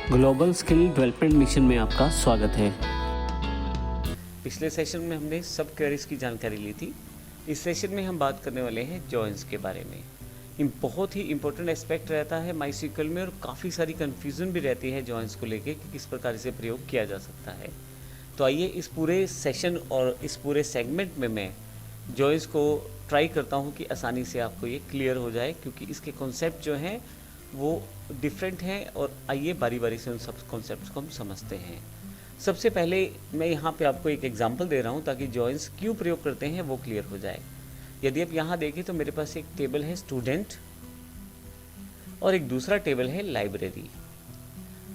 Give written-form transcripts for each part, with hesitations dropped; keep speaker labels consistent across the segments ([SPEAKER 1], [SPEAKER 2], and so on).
[SPEAKER 1] Global skill development mission में आपका स्वागत है।
[SPEAKER 2] पिछले सेशन में हमने सब क्वेरीज की जानकारी ली थी। इस सेशन में हम बात करने वाले हैं जॉइंस के बारे में। ये बहुत ही इंपॉर्टेंट एस्पेक्ट रहता है माईसीक्वल में और काफ़ी सारी कन्फ्यूज़न भी रहती है जॉइंस को लेके कि किस प्रकार से प्रयोग किया जा सकता है। तो आइए इस पूरे सेशन और इस पूरे सेगमेंट में मैं जॉइंस को ट्राई करता हूँ कि आसानी से आपको ये क्लियर हो जाए, क्योंकि इसके कॉन्सेप्ट जो हैं वो डिफरेंट हैं। और आइए बारी बारी से उन सब कॉन्सेप्ट्स को हम समझते हैं। सबसे पहले मैं यहाँ पे आपको एक एग्जांपल दे रहा हूँ ताकि जॉइंस क्यों प्रयोग करते हैं वो क्लियर हो जाए। यदि आप यहाँ देखें तो मेरे पास एक टेबल है स्टूडेंट और एक दूसरा टेबल है लाइब्रेरी।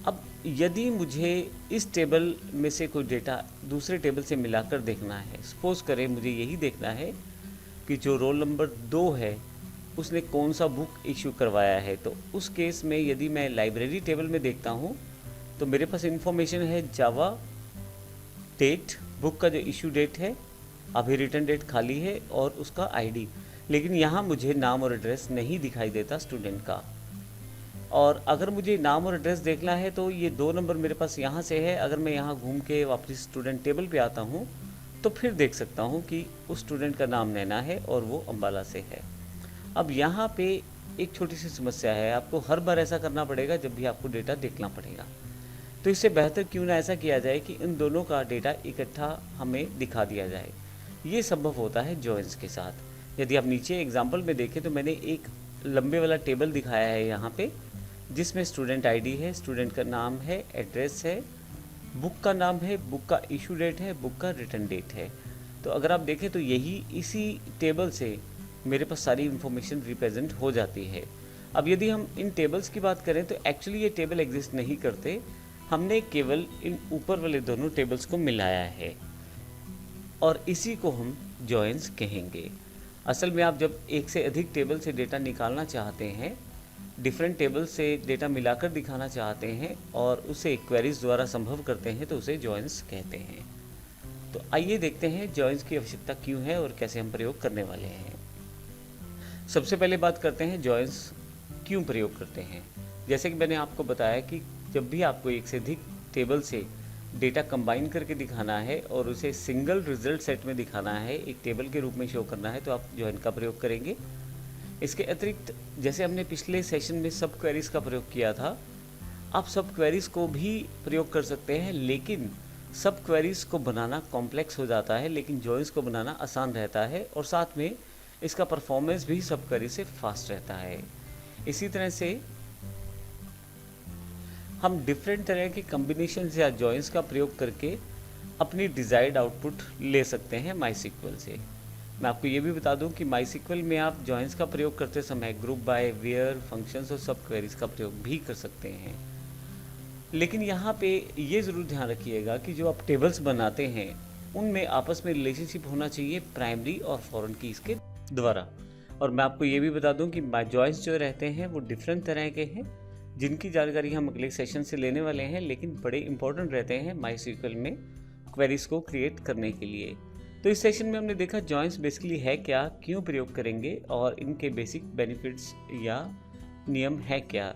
[SPEAKER 2] अब यदि मुझे इस टेबल में से कोई डेटा दूसरे टेबल से मिलाकर देखना है, सपोज करें मुझे यही देखना है कि जो रोल नंबर 2 है उसने कौन सा बुक इशू करवाया है, तो उस केस में यदि मैं लाइब्रेरी टेबल में देखता हूँ तो मेरे पास इंफॉर्मेशन है जावा डेट, बुक का जो इशू डेट है, अभी रिटर्न डेट खाली है और उसका आईडी। लेकिन यहाँ मुझे नाम और एड्रेस नहीं दिखाई देता स्टूडेंट का। और अगर मुझे नाम और एड्रेस देखना है तो ये 2 नंबर मेरे पास यहाँ से है। अगर मैं यहाँ घूम के वापस स्टूडेंट टेबल पे आता हूँ तो फिर देख सकता हूँ कि उस स्टूडेंट का नाम नैना है और वो अम्बाला से है। अब यहाँ पे एक छोटी सी समस्या है, आपको हर बार ऐसा करना पड़ेगा जब भी आपको डेटा देखना पड़ेगा। तो इससे बेहतर क्यों ना ऐसा किया जाए कि इन दोनों का डेटा इकट्ठा हमें दिखा दिया जाए। ये संभव होता है जॉइंस के साथ। यदि आप नीचे एग्जाम्पल में देखें तो मैंने एक लंबे वाला टेबल दिखाया है यहाँ पे, जिसमें स्टूडेंट आईडी है, स्टूडेंट का नाम है, एड्रेस है, बुक का नाम है, बुक का इशू डेट है, बुक का रिटर्न डेट है। तो अगर आप देखें तो यही इसी टेबल से मेरे पास सारी इन्फॉर्मेशन रिप्रेजेंट हो जाती है। अब यदि हम इन टेबल्स की बात करें तो एक्चुअली ये टेबल एग्जिस्ट नहीं करते, हमने केवल इन ऊपर वाले दोनों टेबल्स को मिलाया है और इसी को हम जॉइंस कहेंगे। असल में आप जब एक से अधिक टेबल से डेटा निकालना चाहते हैं, डिफरेंट टेबल से डेटा मिलाकर दिखाना चाहते हैं और उसे क्वेरीज द्वारा संभव करते हैं, तो उसे जॉइंस कहते हैं। तो आइए देखते हैं जॉइंस की आवश्यकता क्यों है और कैसे हम प्रयोग करने वाले हैं। सबसे पहले बात करते हैं जॉइंस क्यों प्रयोग करते हैं। जैसे कि मैंने आपको बताया कि जब भी आपको एक से अधिक टेबल से डेटा कंबाइन करके दिखाना है और उसे सिंगल रिजल्ट सेट में दिखाना है, एक टेबल के रूप में शो करना है, तो आप जॉइन का प्रयोग करेंगे। इसके अतिरिक्त जैसे हमने पिछले सेशन में सब क्वेरीज का प्रयोग किया था, आप सब क्वेरीज को भी प्रयोग कर सकते हैं, लेकिन सब क्वेरीज को बनाना कॉम्प्लेक्स हो जाता है, लेकिन जॉइंस को बनाना आसान रहता है और साथ में इसका परफॉर्मेंस भी सब क्वेरी से फास्ट रहता है। इसी तरह से हम डिफरेंट तरह के कॉम्बिनेशन या जॉइंस का प्रयोग करके अपनी डिज़ायर्ड आउटपुट ले सकते हैं माईसीक्वल से। मैं आपको ये भी बता दूं कि माईसीक्वल में आप जॉइंस का प्रयोग करते समय ग्रुप बाय, वेयर, फंक्शंस और सब क्वेरीज का प्रयोग भी कर सकते हैं। लेकिन यहाँ पे ये ज़रूर ध्यान रखिएगा कि जो आप टेबल्स बनाते हैं उनमें आपस में रिलेशनशिप होना चाहिए प्राइमरी और फॉरेन कीज़ के द्वारा। और मैं आपको ये भी बता दूं कि जॉइंस जो रहते हैं वो डिफरेंट तरह के हैं, जिनकी जानकारी हम अगले सेशन से लेने वाले हैं, लेकिन बड़े इंपॉर्टेंट रहते हैं माईसीक्वल में क्वेरीज को क्रिएट करने के लिए। तो इस सेशन में हमने देखा जॉइंस बेसिकली है क्या, क्यों प्रयोग करेंगे और इनके बेसिक बेनिफिट्स या नियम है क्या।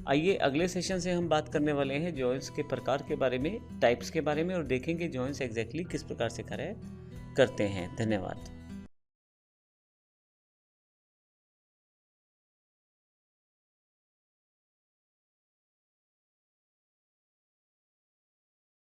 [SPEAKER 2] आइए अगले सेशन से हम बात करने वाले हैं जॉइंस के प्रकार के बारे में, टाइप्स के बारे में, और देखेंगे जॉइंस एग्जैक्टली किस प्रकार से करते हैं। धन्यवाद।